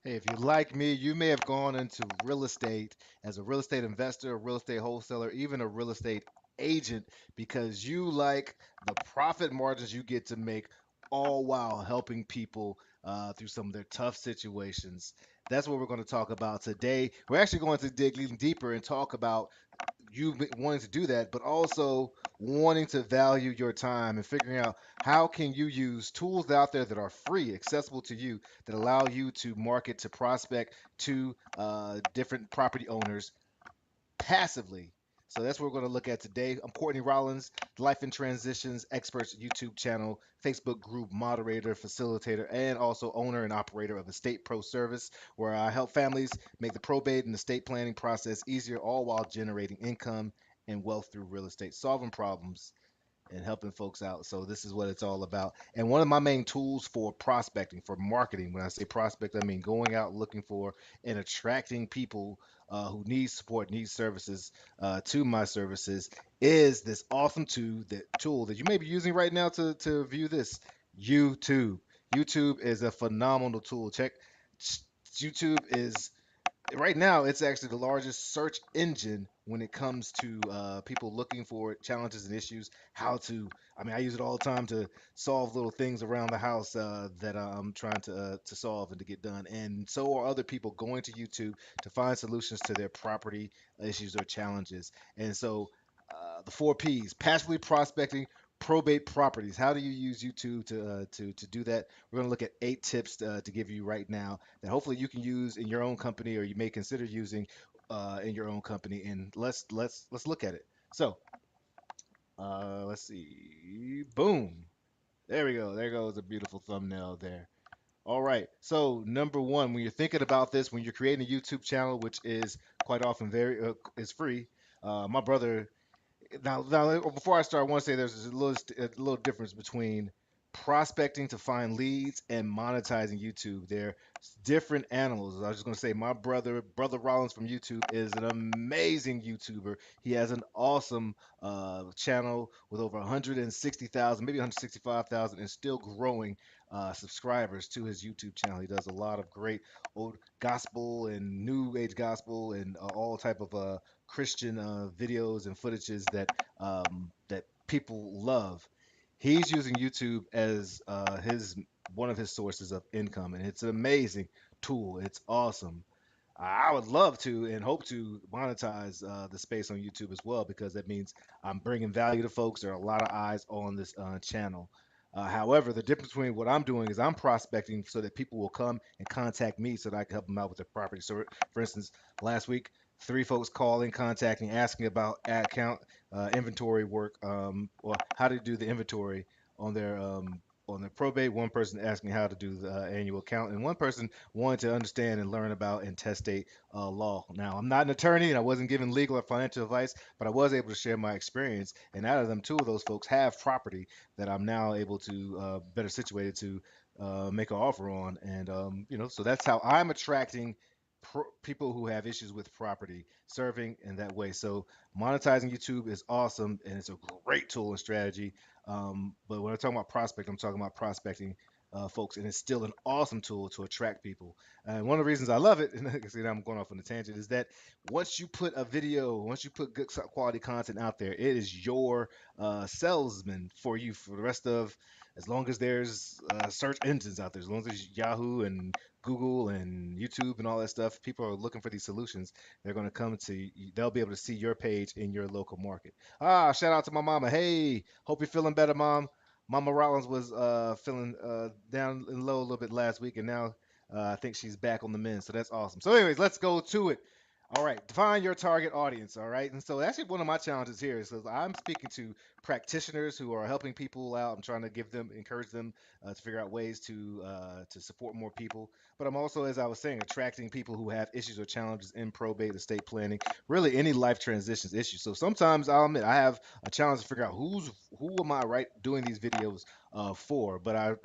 Hey, if you're like me, you may have gone into real estate as a real estate investor, a real estate wholesaler, even a real estate agent because you like the profit margins you get to make, all while helping people through some of their tough situations. That's what we're going to talk about today. We're actually going to dig even deeper and talk about you wanting to do that, but also wanting to value your time and figuring out how can you use tools out there that are free, accessible to you, that allow you to market to prospect to different property owners passively. So that's what we're going to look at today. I'm Courtney Rollins, Life in Transitions Experts YouTube channel, Facebook group moderator, facilitator, and also owner and operator of Estate Pro Service, where I help families make the probate and estate planning process easier, all while generating income and wealth through real estate, solving problems and helping folks out. So this is what it's all about. And one of my main tools for prospecting, for marketing, when I say prospect, I mean going out looking for and attracting people who need support, need services to my services, is this awesome tool that you may be using right now to view this YouTube. YouTube is a phenomenal tool. Check YouTube is right now it's actually the largest search engine when it comes to people looking for challenges and issues, how to, I mean, I use it all the time to solve little things around the house that I'm trying to solve and to get done, and so are other people going to YouTube to find solutions to their property issues or challenges. And so the four P's: passively prospecting probate properties. How do you use YouTube to do that? We're going to look at 8 tips to give you right now that hopefully you can use in your own company, or you may consider using in your own company. And let's look at it. So let's see. Boom. There we go. There goes a beautiful thumbnail there. All right. So number one, when you're thinking about this, when you're creating a YouTube channel, which is quite often very is free. My brother now, before I start, I want to say there's a little difference between prospecting to find leads and monetizing YouTube. They're different animals. I was just going to say my brother Rollins from YouTube is an amazing YouTuber. He has an awesome channel with over 160,000, maybe 165,000, and still growing subscribers to his YouTube channel. He does a lot of great old gospel and new age gospel and all type of Christian videos and footages that people love. He's using YouTube as his one of his sources of income, and it's an amazing tool. It's awesome. I would love to and hope to monetize the space on YouTube as well, because that means I'm bringing value to folks. There are a lot of eyes on this channel. However, the difference between what I'm doing is I'm prospecting so that people will come and contact me so that I can help them out with their property. So, for instance, last week, 3 folks calling, contacting, asking about ad count, inventory work, or how to do the inventory on their probate. One person asking how to do the annual count, and one person wanted to understand and learn about intestate law. Now, I'm not an attorney and I wasn't giving legal or financial advice, but I was able to share my experience. And out of them, 2 of those folks have property that I'm now able to better situated to make an offer on. And, so that's how I'm attracting people who have issues with property, serving in that way. So monetizing YouTube is awesome and it's a great tool and strategy. But when I'm talking about prospect, I'm talking about prospecting folks, and it's still an awesome tool to attract people. And one of the reasons I love it, and see, now I'm going off on a tangent, is that once you put good quality content out there, it is your salesman for you for the rest of, as long as there's search engines out there, as long as there's Yahoo and Google and YouTube and all that stuff, people are looking for these solutions. They're going to come to you. They'll be able to see your page in your local market. Shout out to my mama. Hey, hope you're feeling better, mom. Mama Rollins was feeling down and low a little bit last week, and now I think she's back on the mend. So that's awesome. So, anyways, let's go to it. All right, define your target audience. All right, and so actually one of my challenges here is I'm speaking to practitioners who are helping people out. I'm trying to encourage them to figure out ways to support more people. But I'm also, as I was saying, attracting people who have issues or challenges in probate, estate planning, really any life transitions issues. So sometimes I'll admit I have a challenge to figure out who am I right doing these videos for. But I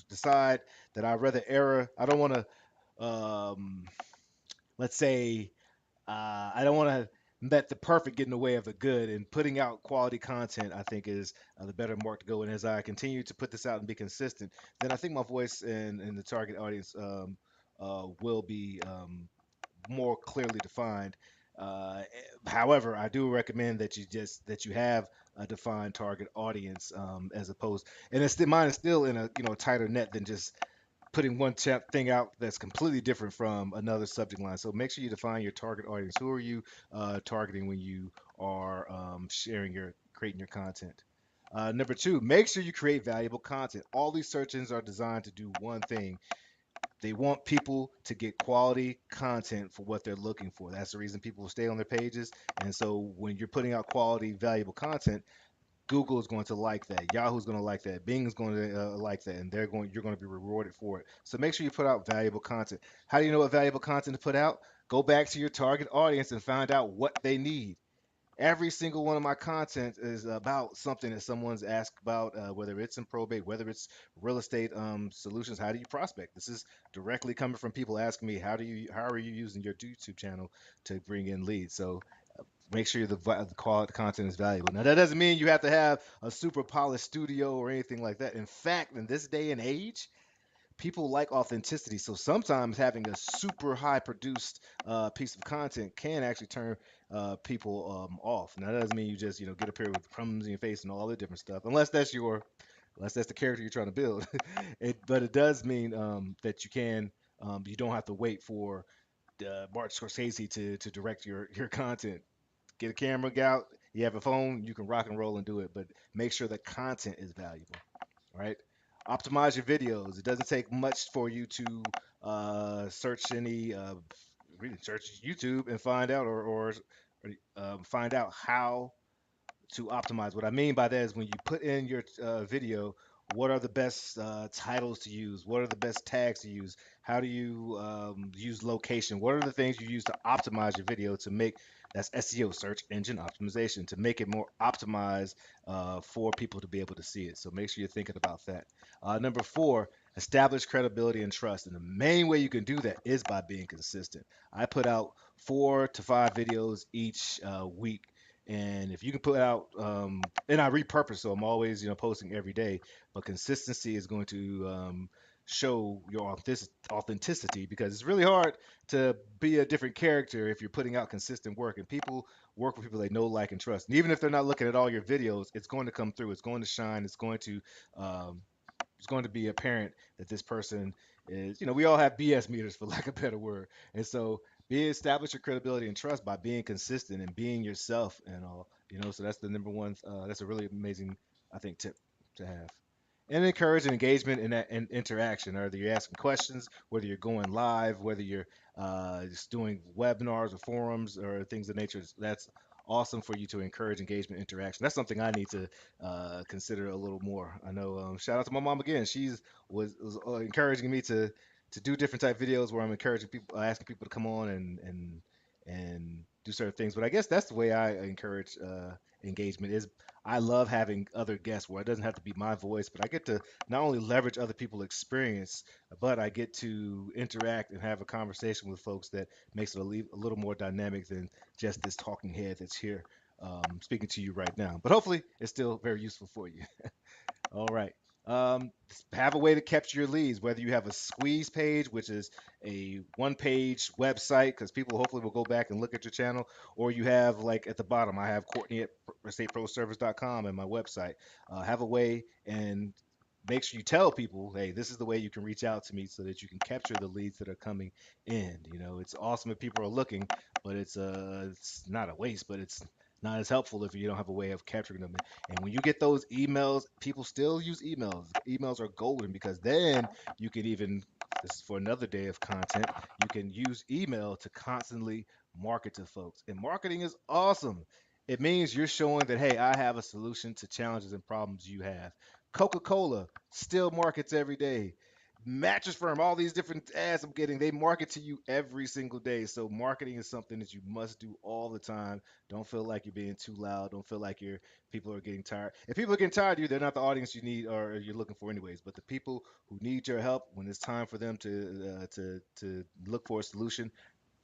decide that I'd rather error. I don't want to let's say I don't want to let the perfect get in the way of the good, and putting out quality content I think is the better mark to go. And as I continue to put this out and be consistent, then I think my voice and the target audience will be more clearly defined. However, I do recommend that you have a defined target audience, as opposed, and it's still, mine is still in a tighter net than just putting one thing out that's completely different from another subject line. So make sure you define your target audience. Who are you targeting when you are sharing your creating your content? Number two, make sure you create valuable content. All these search engines are designed to do one thing. They want people to get quality content for what they're looking for. That's the reason people stay on their pages. And so when you're putting out quality, valuable content, Google is going to like that. Yahoo's going to like that. Bing is going to like that, and you're going to be rewarded for it. So make sure you put out valuable content. How do you know what valuable content to put out? Go back to your target audience and find out what they need. Every single one of my content is about something that someone's asked about, whether it's in probate, whether it's real estate solutions. How do you prospect? This is directly coming from people asking me, how are you using your YouTube channel to bring in leads? So make sure the quality content is valuable. Now that doesn't mean you have to have a super polished studio or anything like that. In fact, in this day and age, people like authenticity. So sometimes having a super high produced piece of content can actually turn people off. Now that doesn't mean you just get up here with crumbs in your face and all the different stuff, unless that's the character you're trying to build. But it does mean that you don't have to wait for Martin Scorsese to direct your content. Get a camera out. You have a phone. You can rock and roll and do it, but make sure the content is valuable. Right? Optimize your videos. It doesn't take much for you to search any really search YouTube and find out or find out how to optimize. What I mean by that is when you put in your video, what are the best titles to use? What are the best tags to use? How do you use location? What are the things you use to optimize your video to make that's SEO, search engine optimization, to make it more optimized for people to be able to see it. So make sure you're thinking about that. Number four, establish credibility and trust. And the main way you can do that is by being consistent. I put out 4 to 5 videos each week, and if you can put out, and I repurpose, so I'm always, posting every day, but consistency is going to show your authenticity, because it's really hard to be a different character if you're putting out consistent work. And people work with people they know, like, and trust. And even if they're not looking at all your videos, it's going to come through. It's going to shine. Um, it's going to be apparent that this person is, we all have BS meters, for lack of a better word. And so establish your credibility and trust by being consistent and being yourself and all, so that's the number one. That's a really amazing, I think, tip to have. And encourage engagement and interaction. Whether you're asking questions, whether you're going live, whether you're just doing webinars or forums or things of nature, that's awesome for you to encourage engagement, interaction. That's something I need to consider a little more. I know. Shout out to my mom again. She's was encouraging me to do different type videos where I'm encouraging people, asking people to come on and do certain things. But I guess that's the way I encourage engagement. Is I love having other guests where it doesn't have to be my voice, but I get to not only leverage other people's experience, but I get to interact and have a conversation with folks that makes it a little more dynamic than just this talking head that's here speaking to you right now. But hopefully, it's still very useful for you. All right. Have a way to capture your leads, whether you have a squeeze page, which is a one-page website, because people hopefully will go back and look at your channel, or you have, like, at the bottom, I have Courtney at estateproservice.com and my website. Have a way and make sure you tell people, hey, this is the way you can reach out to me so that you can capture the leads that are coming in. It's awesome if people are looking, but it's not a waste, but it's not as helpful if you don't have a way of capturing them. And when you get those emails, people still use emails. Emails are golden, because then you can even, this is for another day of content, you can use email to constantly market to folks. And marketing is awesome. It means you're showing that, hey, I have a solution to challenges and problems you have. Coca-Cola still markets every day. Mattress Firm, all these different ads I'm getting, they market to you every single day. So marketing is something that you must do all the time. Don't feel like you're being too loud. Don't feel like people are getting tired. If people are getting tired of you, they're not the audience you need or you're looking for anyways. But the people who need your help when it's time for them to look for a solution,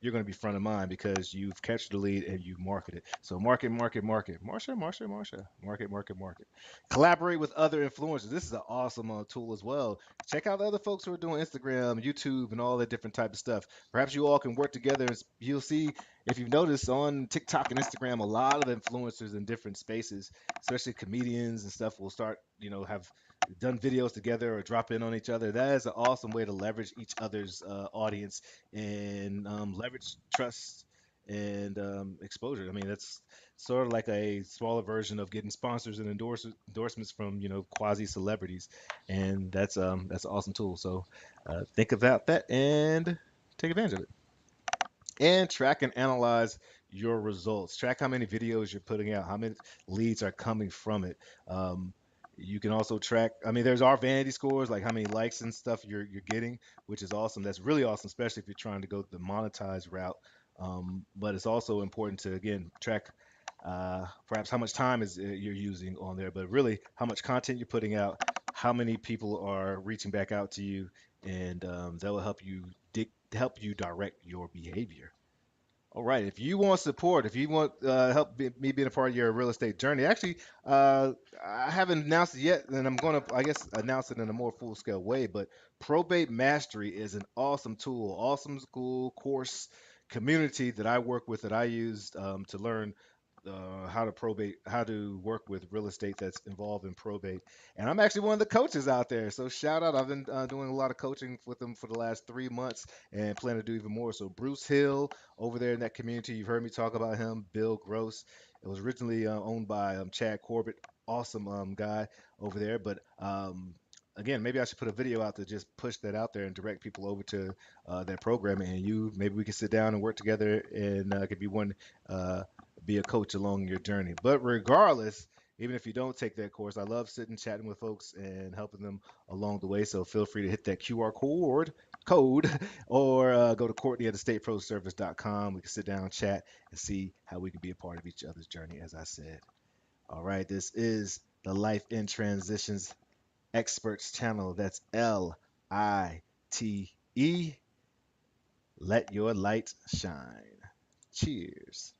you're going to be front of mind because you've captured the lead and you market it. So market, market, market. Marsha, Marsha, Marsha. Market, market, market. Collaborate with other influencers. This is an awesome tool as well. Check out the other folks who are doing Instagram, YouTube, and all that different type of stuff. Perhaps you all can work together. You'll see if you've noticed on TikTok and Instagram, a lot of influencers in different spaces, especially comedians and stuff, will start, have done videos together or drop in on each other. That is an awesome way to leverage each other's audience and leverage trust and exposure. I mean, that's sort of like a smaller version of getting sponsors and endorsements from quasi celebrities, and that's an awesome tool. So think about that and take advantage of it. And track and analyze your results. Track how many videos you're putting out, how many leads are coming from it. Um, you can also track. I mean, there's our vanity scores, like how many likes and stuff you're getting, which is awesome. That's really awesome, especially if you're trying to go the monetized route. But it's also important to again track perhaps how much time is you're using on there, but really how much content you're putting out, how many people are reaching back out to you, and that will help you direct your behavior. All right. If you want support, if you want me being a part of your real estate journey, actually, uh, I haven't announced it yet, and I'm going to, I guess, announce it in a more full scale way. But Probate Mastery is an awesome tool, awesome school course community that I work with that I used to learn how to work with real estate that's involved in probate. And I'm actually one of the coaches out there. So shout out. I've been doing a lot of coaching with them for the last 3 months and plan to do even more. So Bruce Hill over there in that community. You've heard me talk about him, Bill Gross. It was originally owned by Chad Corbett, awesome guy over there. But again, maybe I should put a video out to just push that out there and direct people over to that program. And maybe we can sit down and work together and could uh, be a coach along your journey. But regardless, even if you don't take that course, I love sitting chatting with folks and helping them along the way. So feel free to hit that QR code or go to Courtney at estateproservice.com. We can sit down, chat, and see how we can be a part of each other's journey, as I said. All right, this is the Life in Transitions Experts channel. That's LITE. Let your light shine. Cheers.